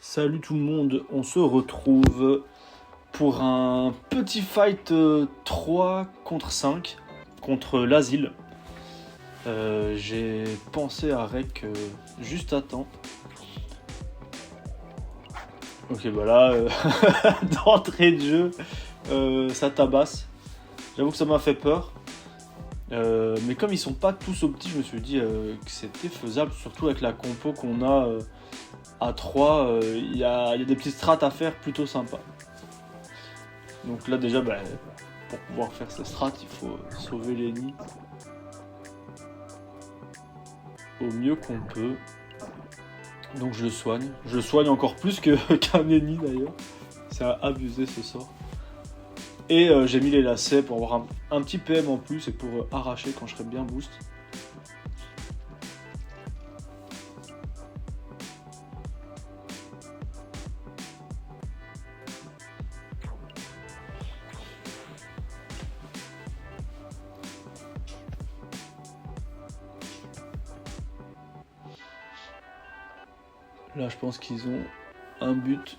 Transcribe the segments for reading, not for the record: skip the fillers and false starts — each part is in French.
Salut tout le monde, on se retrouve pour un petit fight 3 contre 5 contre l'asile. J'ai pensé à Rec juste à temps. Ok, bah là, d'entrée de jeu, ça tabasse. J'avoue que ça m'a fait peur. Mais comme ils sont pas tous optis, je me suis dit que c'était faisable, surtout avec la compo qu'on a à 3. Il y a des petites strats à faire plutôt sympas. Donc là déjà, pour pouvoir faire ces strats, il faut sauver les nids au mieux qu'on peut. Donc je le soigne. Je le soigne encore plus qu'un ennemi d'ailleurs. C'est abusé ce sort. Et j'ai mis les lacets pour avoir un petit PM en plus et pour arracher quand je serai bien boost. Là je pense qu'ils ont un but,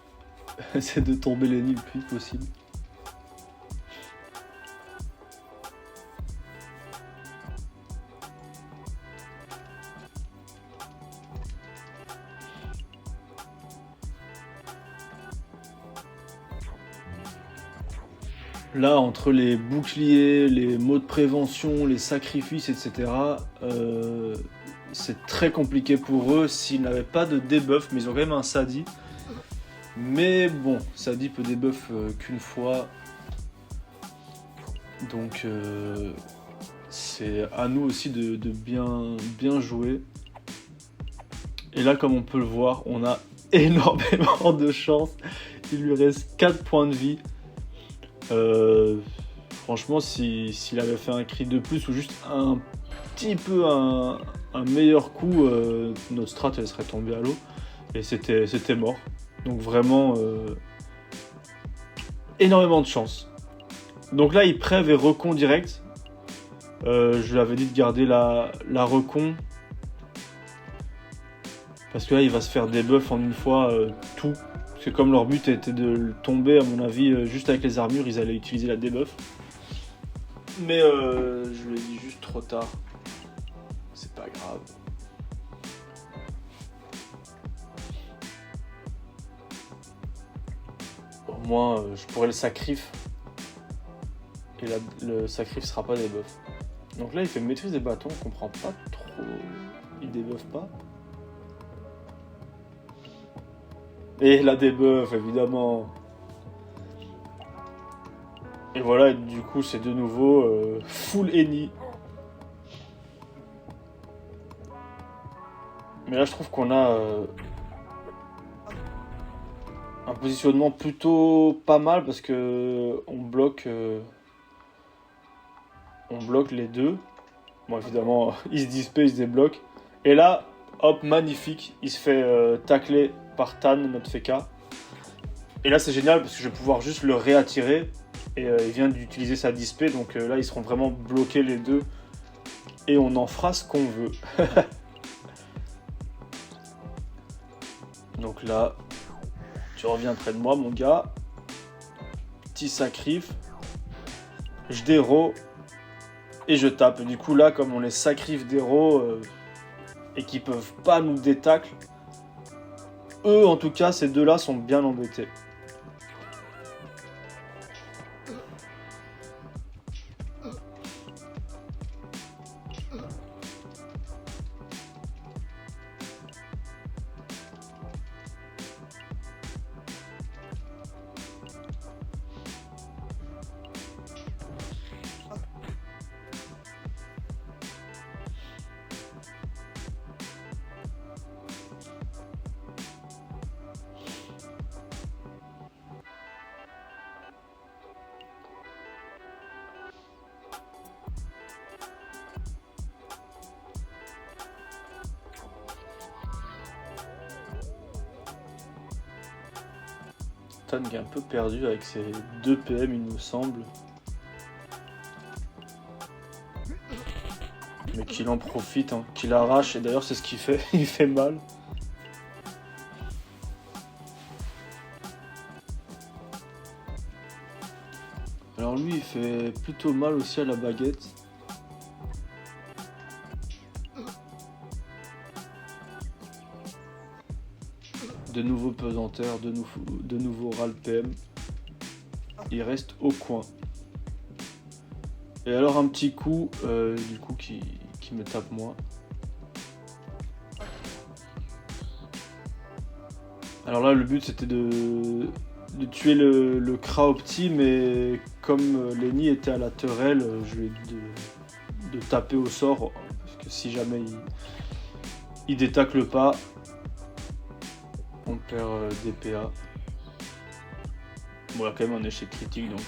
c'est de tomber les nids le plus vite possible. Là, entre les boucliers, les mots de prévention, les sacrifices, etc., c'est très compliqué pour eux s'ils n'avaient pas de debuff, mais ils ont quand même un Sadi. Mais bon, Sadi peut debuff qu'une fois. Donc c'est à nous aussi de bien jouer. Et là, comme on peut le voir, on a énormément de chance. Il lui reste 4 points de vie. Franchement, s'il avait fait un cri de plus ou juste un petit peu un meilleur coup, notre strat elle serait tombée à l'eau et c'était mort. Donc vraiment énormément de chance. Donc là, il prêve et recon direct. Je lui avais dit de garder la recon parce que là, il va se faire debuff en une fois tout. Parce que comme leur but était de le tomber, à mon avis, juste avec les armures, ils allaient utiliser la debuff. Mais je l'ai dit juste trop tard. C'est pas grave. Au moins, je pourrais le sacrifier. Et le sacrifice sera pas debuff. Donc là, il fait maîtrise des bâtons, on comprend pas trop. Il debuffe pas. Et la debuff, évidemment. Et voilà, du coup, c'est de nouveau full Eni. Mais là, je trouve qu'on a un positionnement plutôt pas mal parce que on bloque les deux. Bon, évidemment, il se dispé, il se débloque. Et là, hop, magnifique, il se fait tacler par Tan, notre Feka. Et là, c'est génial parce que je vais pouvoir juste le réattirer. Et il vient d'utiliser sa dispé, donc là, ils seront vraiment bloqués les deux. Et on en fera ce qu'on veut. Donc là, tu reviens près de moi, mon gars. Petit sacrif. Je déro. Et je tape. Et du coup, là, comme on les sacrifie déro et qu'ils peuvent pas nous détacle, eux, en tout cas, ces deux-là sont bien embêtés. Tan qui est un peu perdu avec ses 2 PM, il me semble. Mais qu'il en profite, hein, qu'il arrache. Et d'ailleurs, c'est ce qu'il fait. Il fait mal. Alors lui, il fait plutôt mal aussi à la baguette. De nouveaux pesanteurs, de nouveaux RAL PM. Il reste au coin. Et alors un petit coup, du coup, qui me tape moi. Alors là, le but c'était de tuer le Kra Opti, mais comme Lenny était à la teurelle, je lui ai dit de taper au sort, parce que si jamais il détacle pas, on perd des PA. Bon, il y a quand même un échec critique, donc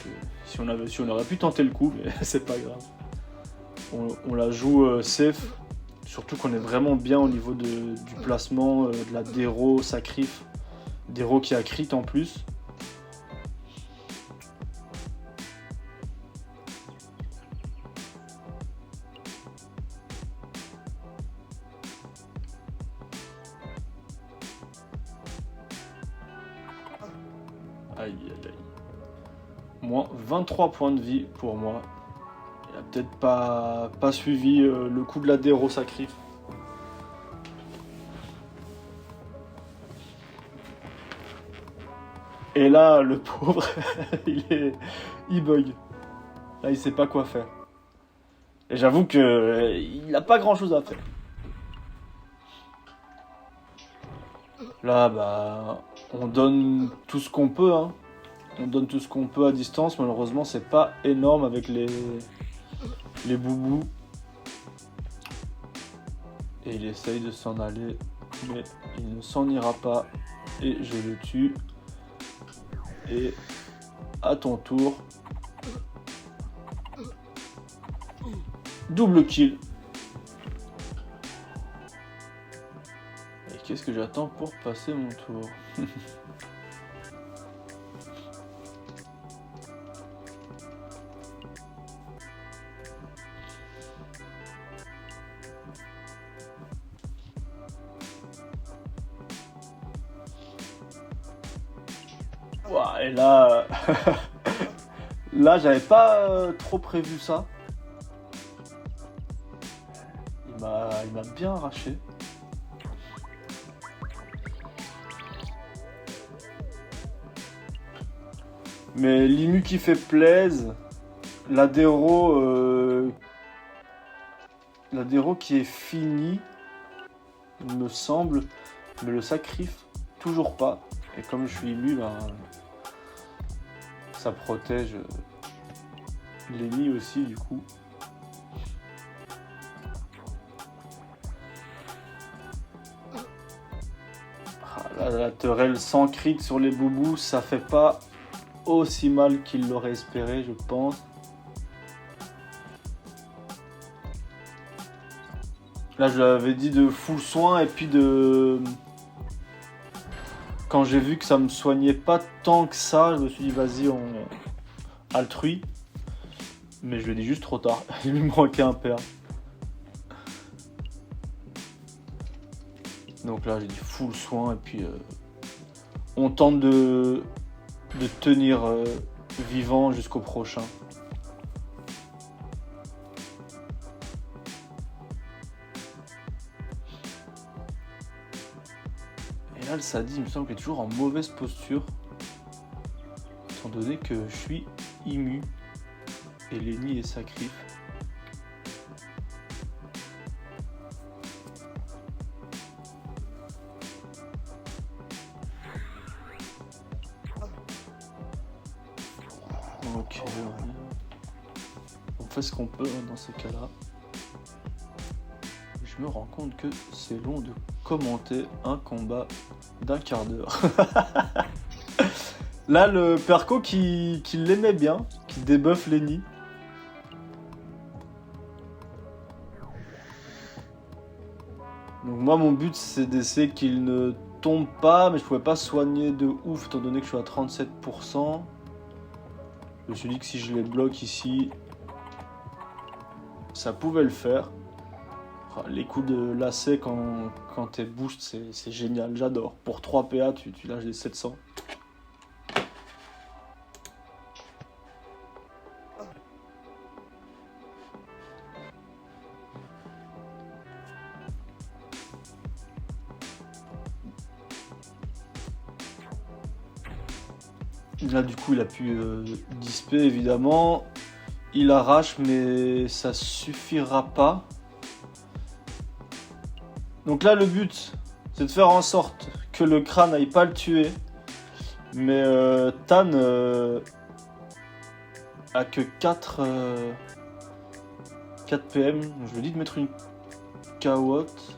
si on aurait pu tenter le coup, mais c'est pas grave. On la joue safe, surtout qu'on est vraiment bien au niveau du placement, de la déro, sacrif. Déro qui a crit en plus. Aïe aïe aïe. Moins 23 points de vie pour moi. Il a peut-être pas suivi le coup de la déro sacrif. Et là, le pauvre, il bug. Là, il sait pas quoi faire. Et j'avoue que il n'a pas grand chose à faire. Là, bah, on donne tout ce qu'on peut, hein. On donne tout ce qu'on peut à distance. Malheureusement, c'est pas énorme avec les boubous. Et il essaye de s'en aller, mais il ne s'en ira pas. Et je le tue. Et à ton tour. Double kill. Et qu'est-ce que j'attends pour passer mon tour? Ouah, et là, là j'avais pas trop prévu ça. Il m'a bien arraché. Mais Limu qui fait plaise. L'adéro qui est fini, il me semble. Mais le sacrif, toujours pas. Et comme je suis ému, ben, ça protège l'ennemi aussi du coup. Ah, la teurelle sans crit sur les boubous, ça fait pas aussi mal qu'il l'aurait espéré, je pense. Là, je l'avais dit de full soin et puis de... Quand j'ai vu que ça me soignait pas tant que ça, je me suis dit vas-y, on altrui. Mais je lui ai dit juste trop tard. Il lui manquait un PA. Donc là, j'ai dit full soin et puis on tente de tenir vivant jusqu'au prochain. Et là, le Sadi, il me semble qu'il est toujours en mauvaise posture. Étant donné que je suis immu. Et Lenny est sacrif. Ok, on fait ce qu'on peut dans ces cas-là. Je me rends compte que c'est long de commenter un combat d'un quart d'heure. Là, le Perco qui l'aimait bien, qui débuffe Lenny. Donc moi, mon but, c'est d'essayer qu'il ne tombe pas, mais je pouvais pas soigner de ouf, étant donné que je suis à 37%. Je me suis dit que si je les bloque ici, ça pouvait le faire. Les coups de lacet quand t'es boost, c'est génial, j'adore. Pour 3 PA, tu lâches des 700. Là, du coup, il a pu disper, évidemment. Il arrache, mais ça suffira pas. Donc là, le but, c'est de faire en sorte que le crâne n'aille pas le tuer. Mais Tan a que 4 PM. Je lui dis de mettre une cahotte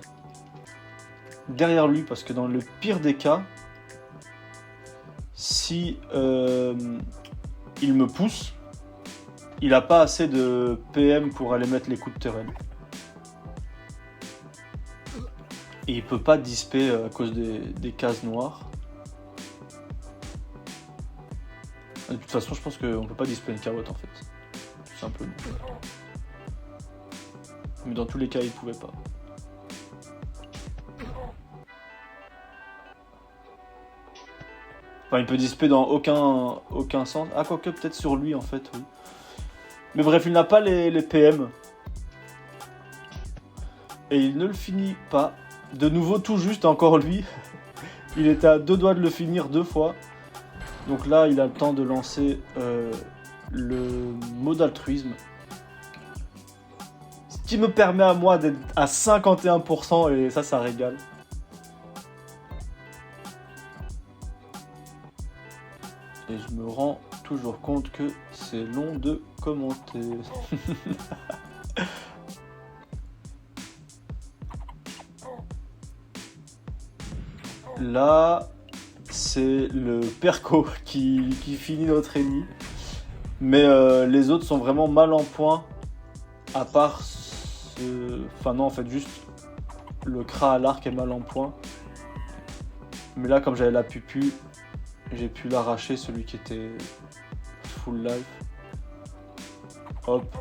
derrière lui, parce que dans le pire des cas, si il me pousse, il a pas assez de PM pour aller mettre les coups de terrain. Et il peut pas disper à cause des cases noires. De toute façon, je pense qu'on peut pas disper une carotte en fait. Tout simplement. Mais dans tous les cas, il pouvait pas. Enfin, il peut disper dans aucun sens. Ah, quoique peut-être sur lui en fait, oui. Mais bref, il n'a pas les PM. Et il ne le finit pas. De nouveau, tout juste, encore lui. Il était à 2 doigts de le finir 2 fois. Donc là, il a le temps de lancer le mot d'altruisme. Ce qui me permet à moi d'être à 51%, et ça régale. Et je me rends toujours compte que c'est long de commenter. Là, c'est le Perco qui finit notre ennemi. Mais les autres sont vraiment mal en point. À part ce... Enfin non, en fait, juste le Kra à l'arc est mal en point. Mais là, comme j'avais la pupu, j'ai pu l'arracher, celui qui était full life. Hop,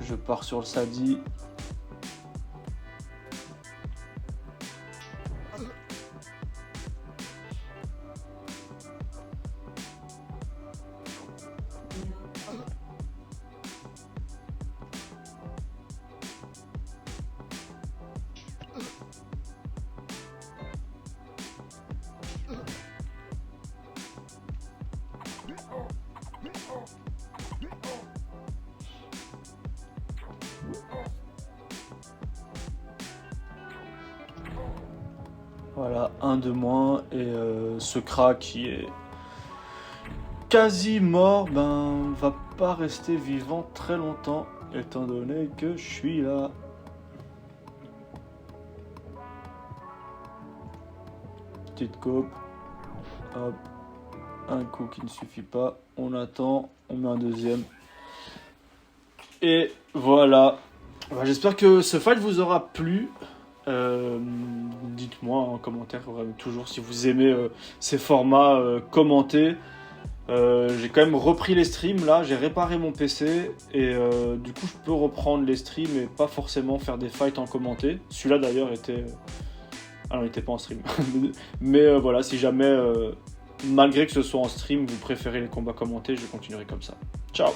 je pars sur le Sadi. Voilà, un de moins. Et ce Kra qui est quasi mort, ben va pas rester vivant très longtemps, étant donné que je suis là. Petite cope. Hop. Un coup qui ne suffit pas. On attend. On met un deuxième. Et voilà. Ben, j'espère que ce fight vous aura plu. Dites-moi en commentaire toujours si vous aimez ces formats, commentez. J'ai quand même repris les streams là, j'ai réparé mon PC et du coup je peux reprendre les streams et pas forcément faire des fights en commenté. Celui-là d'ailleurs était... Ah non, il était pas en stream. Mais voilà, si jamais, malgré que ce soit en stream, vous préférez les combats commentés, je continuerai comme ça. Ciao!